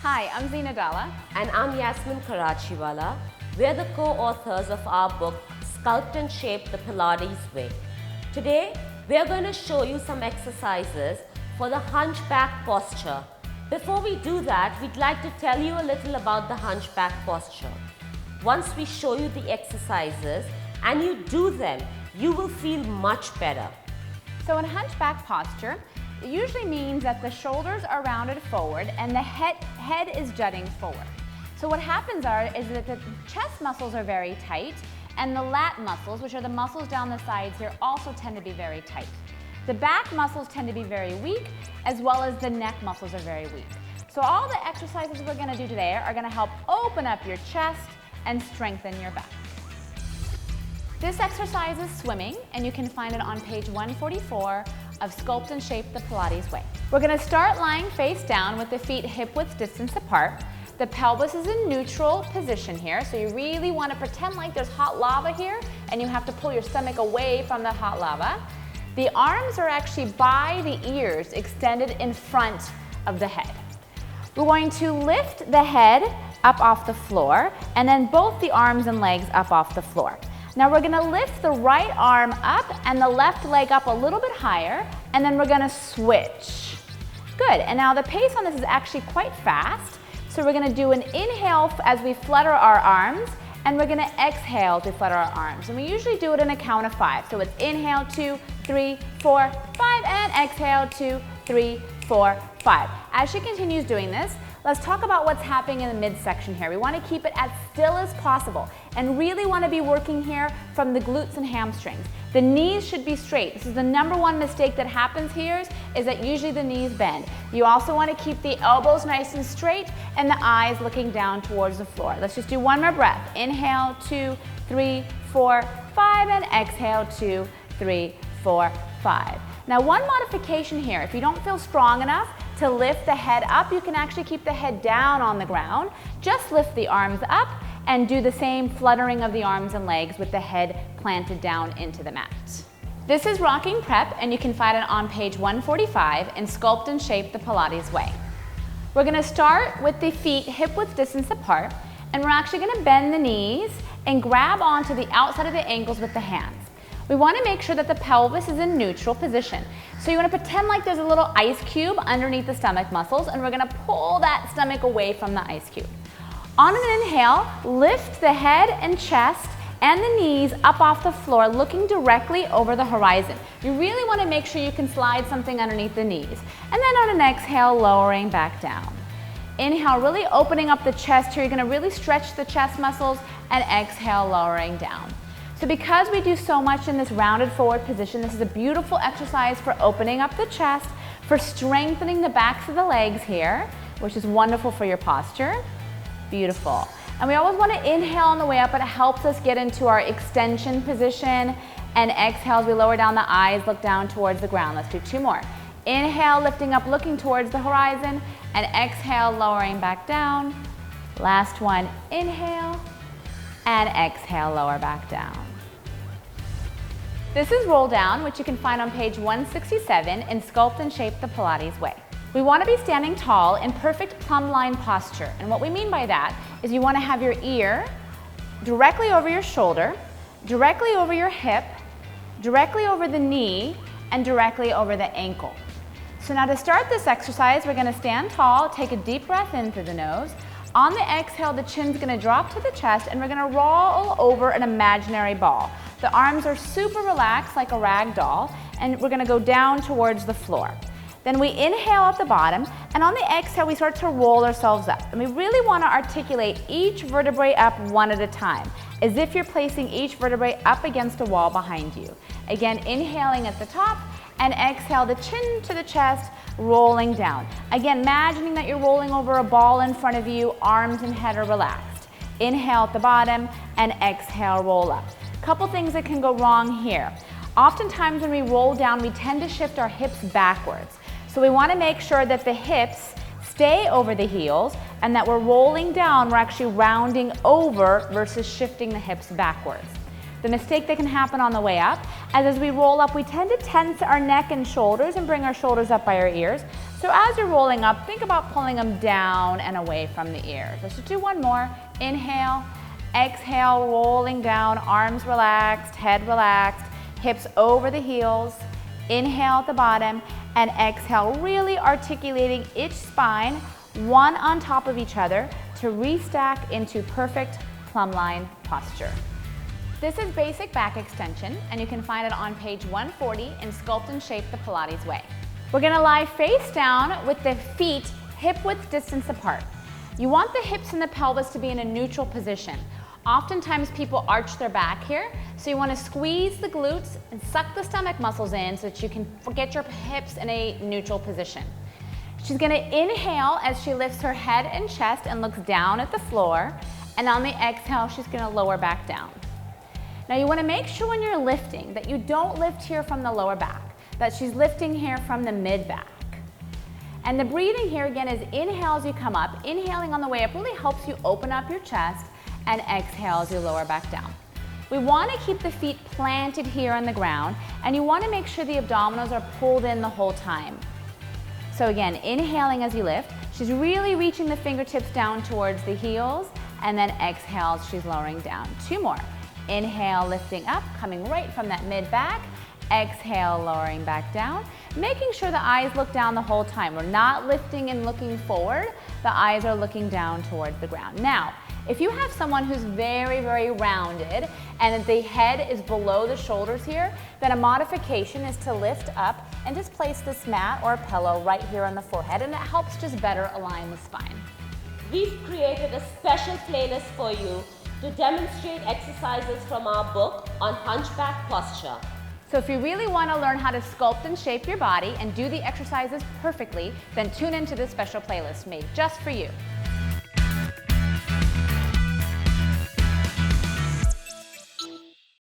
Hi, I'm Zina Dalla. And I'm Yasmin Karachiwala. We're the co-authors of our book, Sculpt and Shape the Pilates Way. Today, we're going to show you some exercises for the hunchback posture. Before we do that, we'd like to tell you a little about the hunchback posture. Once we show you the exercises and you do them, you will feel much better. So in hunchback posture, it usually means that the shoulders are rounded forward and the head is jutting forward. So what happens is that the chest muscles are very tight and the lat muscles, which are the muscles down the sides here, also tend to be very tight. The back muscles tend to be very weak, as well as the neck muscles are very weak. So all the exercises we're going to do today are going to help open up your chest and strengthen your back. This exercise is swimming, and you can find it on page 144 of Sculpt and Shape the Pilates Way. We're going to start lying face down with the feet hip-width distance apart. The pelvis is in neutral position here, so you really want to pretend like there's hot lava here, and you have to pull your stomach away from the hot lava. The arms are actually by the ears, extended in front of the head. We're going to lift the head up off the floor, and then both the arms and legs up off the floor. Now we're going to lift the right arm up and the left leg up a little bit higher, and then we're going to switch. Good, and now the pace on this is actually quite fast. So we're going to do an inhale as we flutter our arms, and we're going to exhale as we flutter our arms. And we usually do it in a count of 5. So it's inhale, 2, 3, 4, 5, and exhale, 2, 3, 4, 5. As she continues doing this, let's talk about what's happening in the midsection here. We want to keep it as still as possible and really want to be working here from the glutes and hamstrings. The knees should be straight. This is the #1 mistake that happens here is that usually the knees bend. You also want to keep the elbows nice and straight and the eyes looking down towards the floor. Let's just do one more breath. Inhale, 2, 3, 4, 5, and exhale, 2, 3, 4, 5. Now one modification here, if you don't feel strong enough to lift the head up, you can actually keep the head down on the ground. Just lift the arms up and do the same fluttering of the arms and legs with the head planted down into the mat. This is Rocking Prep, and you can find it on page 145 in Sculpt and Shape the Pilates Way. We're going to start with the feet hip-width distance apart, and we're actually going to bend the knees and grab onto the outside of the ankles with the hands. We want to make sure that the pelvis is in neutral position. So you want to pretend like there's a little ice cube underneath the stomach muscles, and we're going to pull that stomach away from the ice cube. On an inhale, lift the head and chest and the knees up off the floor, looking directly over the horizon. You really want to make sure you can slide something underneath the knees. And then on an exhale, lowering back down. Inhale, really opening up the chest here. You're going to really stretch the chest muscles, and exhale, lowering down. So because we do so much in this rounded forward position, this is a beautiful exercise for opening up the chest, for strengthening the backs of the legs here, which is wonderful for your posture. Beautiful. And we always want to inhale on the way up, but it helps us get into our extension position. And exhale as we lower down the eyes, look down towards the ground. Let's do 2 more. Inhale, lifting up, looking towards the horizon, and exhale, lowering back down. Last one, inhale, and exhale, lower back down. This is roll down, which you can find on page 167 in Sculpt and Shape the Pilates Way. We want to be standing tall in perfect plumb line posture. And what we mean by that is you want to have your ear directly over your shoulder, directly over your hip, directly over the knee, and directly over the ankle. So now to start this exercise, we're going to stand tall, take a deep breath in through the nose. On the exhale, the chin's going to drop to the chest, and we're going to roll over an imaginary ball. The arms are super relaxed like a rag doll, and we're going to go down towards the floor. Then we inhale at the bottom, and on the exhale, we start to roll ourselves up. And we really want to articulate each vertebrae up one at a time, as if you're placing each vertebrae up against a wall behind you. Again, inhaling at the top, and exhale the chin to the chest, rolling down. Again, imagining that you're rolling over a ball in front of you, arms and head are relaxed. Inhale at the bottom, and exhale, roll up. Couple things that can go wrong here. Oftentimes when we roll down, we tend to shift our hips backwards. So we want to make sure that the hips stay over the heels, and that we're rolling down, we're actually rounding over versus shifting the hips backwards. The mistake that can happen on the way up, as we roll up, we tend to tense our neck and shoulders and bring our shoulders up by our ears. So as you're rolling up, think about pulling them down and away from the ears. Let's just do one more. Inhale, exhale, rolling down, arms relaxed, head relaxed, hips over the heels. Inhale at the bottom and exhale, really articulating each spine, one on top of each other to restack into perfect plumb line posture. This is basic back extension, and you can find it on page 140 in Sculpt and Shape the Pilates Way. We're gonna lie face down with the feet hip width distance apart. You want the hips and the pelvis to be in a neutral position. Oftentimes people arch their back here, so you wanna squeeze the glutes and suck the stomach muscles in so that you can get your hips in a neutral position. She's gonna inhale as she lifts her head and chest and looks down at the floor, and on the exhale, she's gonna lower back down. Now you wanna make sure when you're lifting that you don't lift here from the lower back, that she's lifting here from the mid back. And the breathing here again is inhale as you come up. Inhaling on the way up really helps you open up your chest, and exhale as you lower back down. We want to keep the feet planted here on the ground, and you want to make sure the abdominals are pulled in the whole time. So again, inhaling as you lift, she's really reaching the fingertips down towards the heels, and then exhale as she's lowering down. Two more. Inhale, lifting up, coming right from that mid back. Exhale, lowering back down, making sure the eyes look down the whole time. We're not lifting and looking forward. The eyes are looking down towards the ground. Now, if you have someone who's very, very rounded and the head is below the shoulders here, then a modification is to lift up and just place this mat or pillow right here on the forehead, and it helps just better align the spine. We've created a special playlist for you to demonstrate exercises from our book on hunchback posture. So if you really want to learn how to sculpt and shape your body and do the exercises perfectly, then tune into this special playlist made just for you.